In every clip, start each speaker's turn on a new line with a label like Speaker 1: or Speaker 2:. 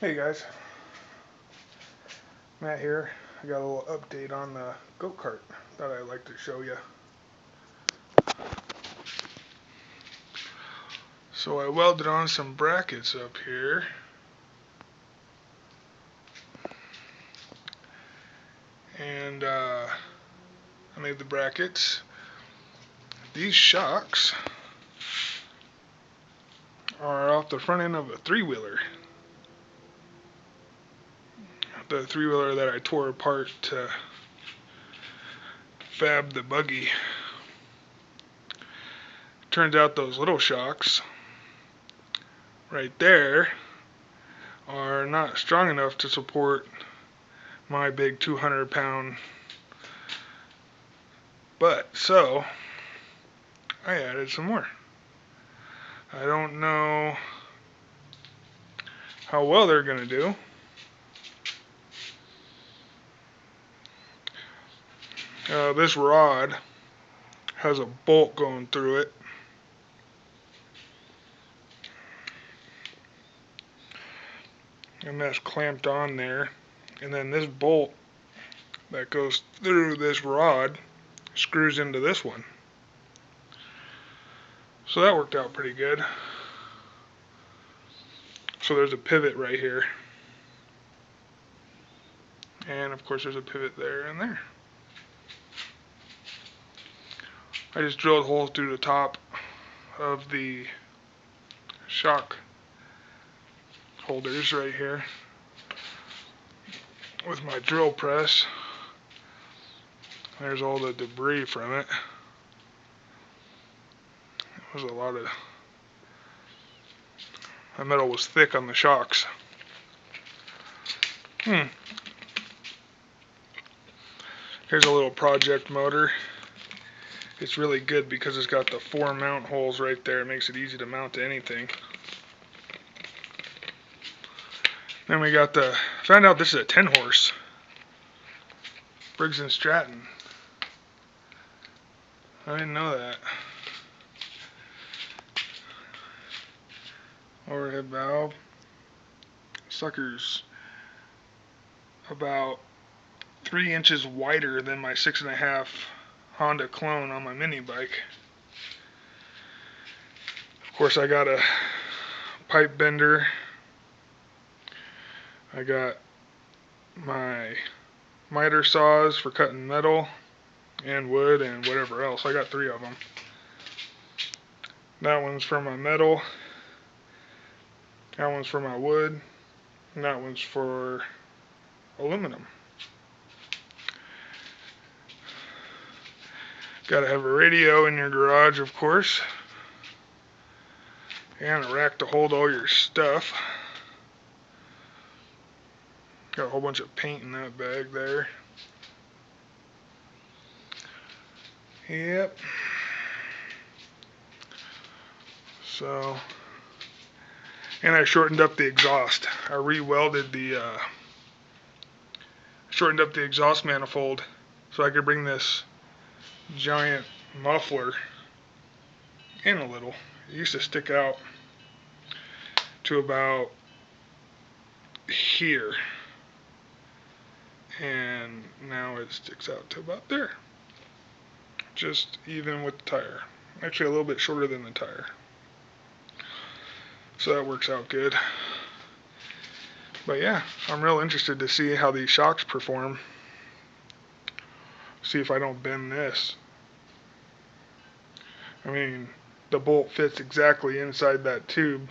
Speaker 1: Hey guys, Matt here. I got a little update on the go-kart that I'd like to show you. So I welded on some brackets up here. And I made the brackets. These shocks are off the front end of a three-wheeler. The three-wheeler that I tore apart to fab the buggy. Turns out those little shocks right there are not strong enough to support my big 200-pound butt. So I added some more. I don't know how well they're going to do. This rod has a bolt going through it. And that's clamped on there. And then this bolt that goes through this rod screws into this one. So that worked out pretty good. So there's a pivot right here. And of course there's a pivot there and there. I just drilled holes through the top of the shock holders right here with my drill press. There's all the debris from it. There's a lot of... The metal was thick on the shocks. Here's a little project motor. It's really good because it's got the 4 mount holes right there. It makes it easy to mount to anything. Then we got found out this is a 10 horse. Briggs & Stratton. I didn't know that. Overhead valve. Sucker's about 3 inches wider than my 6.5 Honda clone on my mini bike. Of course, I got a pipe bender. I got my miter saws for cutting metal and wood and whatever else. I got 3 of them. That one's for my metal. That one's for my wood. And that one's for aluminum. Gotta have a radio in your garage, of course. And a rack to hold all your stuff. Got a whole bunch of paint in that bag there. Yep. So, and I shortened up the exhaust. I re-welded shortened up the exhaust manifold so I could bring this giant muffler in a little. It used to stick out to about here, and now it sticks out to about there, just even with the tire. Actually a little bit shorter than the tire, so that works out good. But yeah, I'm real interested to see how these shocks perform. See if I don't bend this. I mean, the bolt fits exactly inside that tube,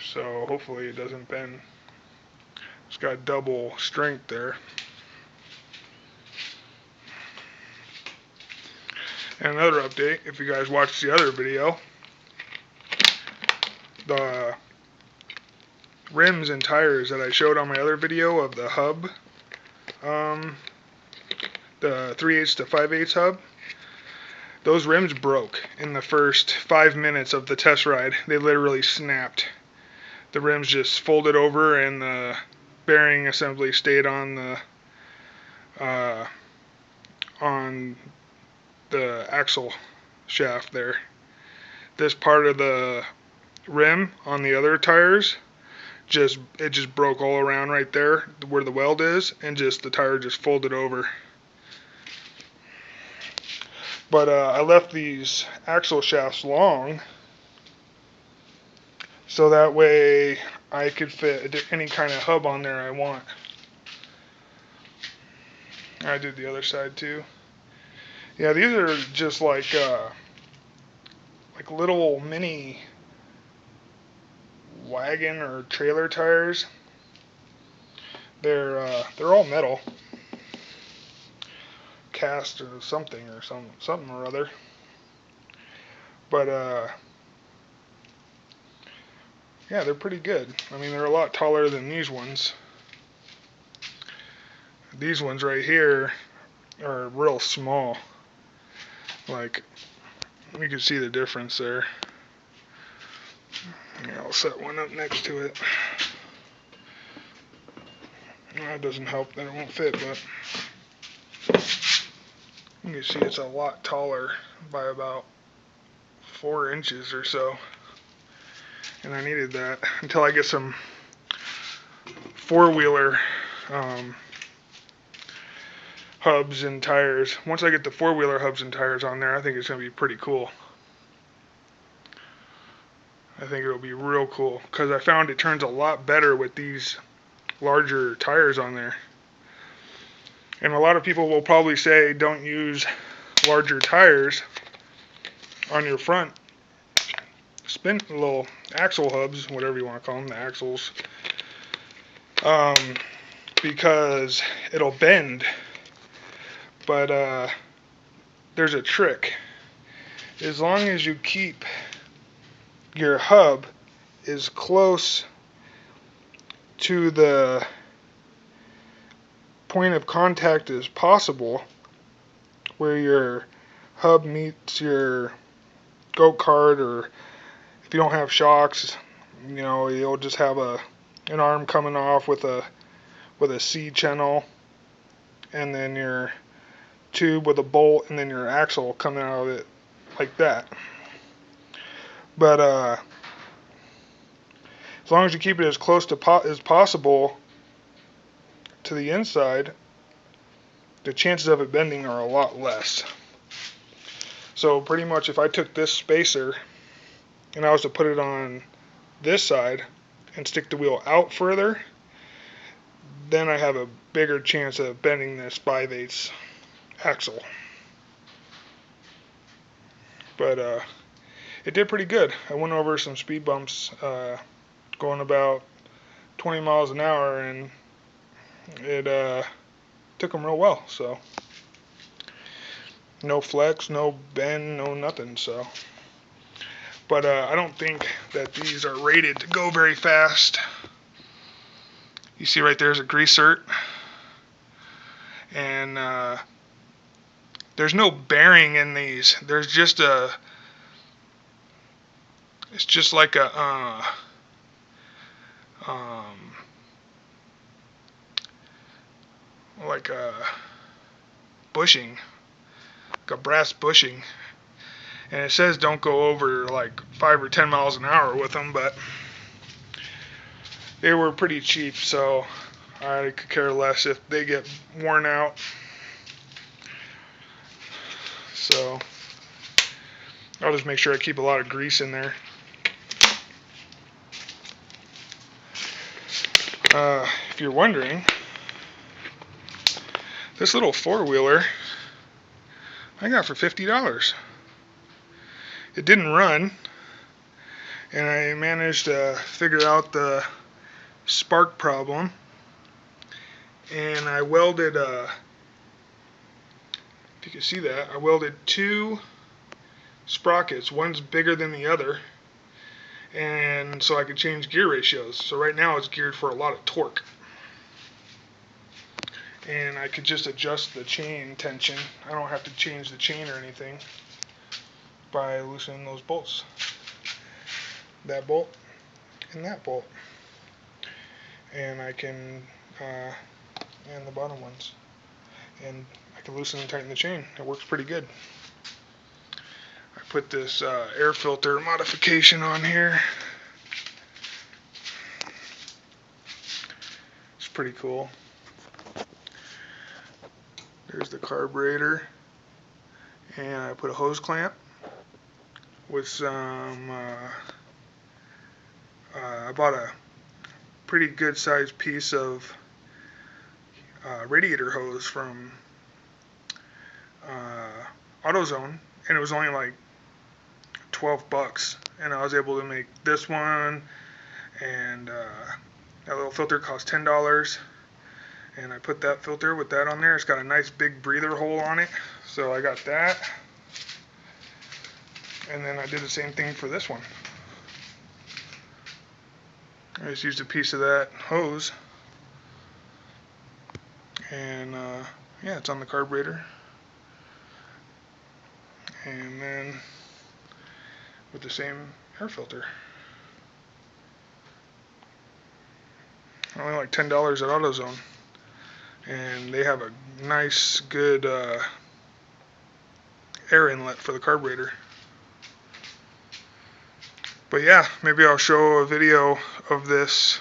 Speaker 1: so hopefully it doesn't bend. It's got double strength there. And another update, if you guys watched the other video, the rims and tires that I showed on my other video of the hub, the 3/8 to 5/8 hub, those rims broke in the first 5 minutes of the test ride. They literally snapped. The rims just folded over and the bearing assembly stayed on the axle shaft there. This part of the rim on the other tires, it just broke all around right there where the weld is, and just the tire just folded over. But I left these axle shafts long so that way I could fit any kind of hub on there I want. I did the other side too. Yeah, these are just like little mini wagon or trailer tires. They're all metal, cast or something or other. But yeah, they're pretty good. I mean, they're a lot taller than these ones. These ones right here are real small. Like, you can see the difference there. Yeah, I'll set one up next to it. That doesn't help that it won't fit, but you can see it's a lot taller by about 4 inches or so. And I needed that until I get some four-wheeler hubs and tires. Once I get the four-wheeler hubs and tires on there, I think it's going to be pretty cool. I think it'll be real cool because I found it turns a lot better with these larger tires on there. And a lot of people will probably say don't use larger tires on your front spin little axle hubs, whatever you want to call them, the axles, because it'll bend. But there's a trick. As long as you keep your hub as close to the point of contact as possible, where your hub meets your go-kart, or if you don't have shocks, you'll just have an arm coming off with a C channel, and then your tube with a bolt, and then your axle coming out of it like that. But as long as you keep it as close to as possible to the inside, the chances of it bending are a lot less. So pretty much if I took this spacer and I was to put it on this side and stick the wheel out further, then I have a bigger chance of bending this 5/8 axle. But it did pretty good. I went over some speed bumps going about 20 miles an hour, and it took them real well. So no flex, no bend, no nothing. So, but I don't think that these are rated to go very fast. You see right there's a grease cert, and there's no bearing in these. There's just it's just like a bushing, like a brass bushing, and it says don't go over like 5 or 10 miles an hour with them, but they were pretty cheap, so I could care less if they get worn out. So I'll just make sure I keep a lot of grease in there. If you're wondering, this little four-wheeler I got for $50. It didn't run, and I managed to figure out the spark problem, and I welded if you can see that, I welded 2 sprockets. One's bigger than the other, and so I could change gear ratios. So right now it's geared for a lot of torque, and I could just adjust the chain tension. I don't have to change the chain or anything by loosening those bolts, that bolt and that bolt, and I can and the bottom ones, and I can loosen and tighten the chain. It works pretty good. I put this air filter modification on here. pretty cool. There's the carburetor, and I put a hose clamp with some, I bought a pretty good sized piece of radiator hose from AutoZone, and it was only like $12, and I was able to make this one, and that little filter cost $10, and I put that filter with that on there. It's got a nice big breather hole on it, so I got that. And then I did the same thing for this one. I just used a piece of that hose, and yeah, it's on the carburetor. And then with the same air filter. Only like $10 at AutoZone, and they have a nice, good air inlet for the carburetor. But yeah, maybe I'll show a video of this,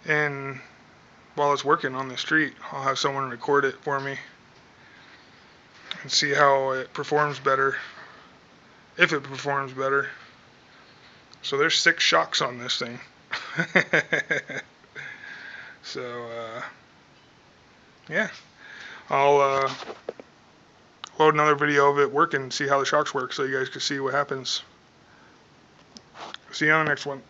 Speaker 1: and while it's working on the street, I'll have someone record it for me and see how it performs better, if it performs better. So there's 6 shocks on this thing. So yeah, I'll load another video of it working and see how the shocks work, so you guys can see what happens. See you on the next one.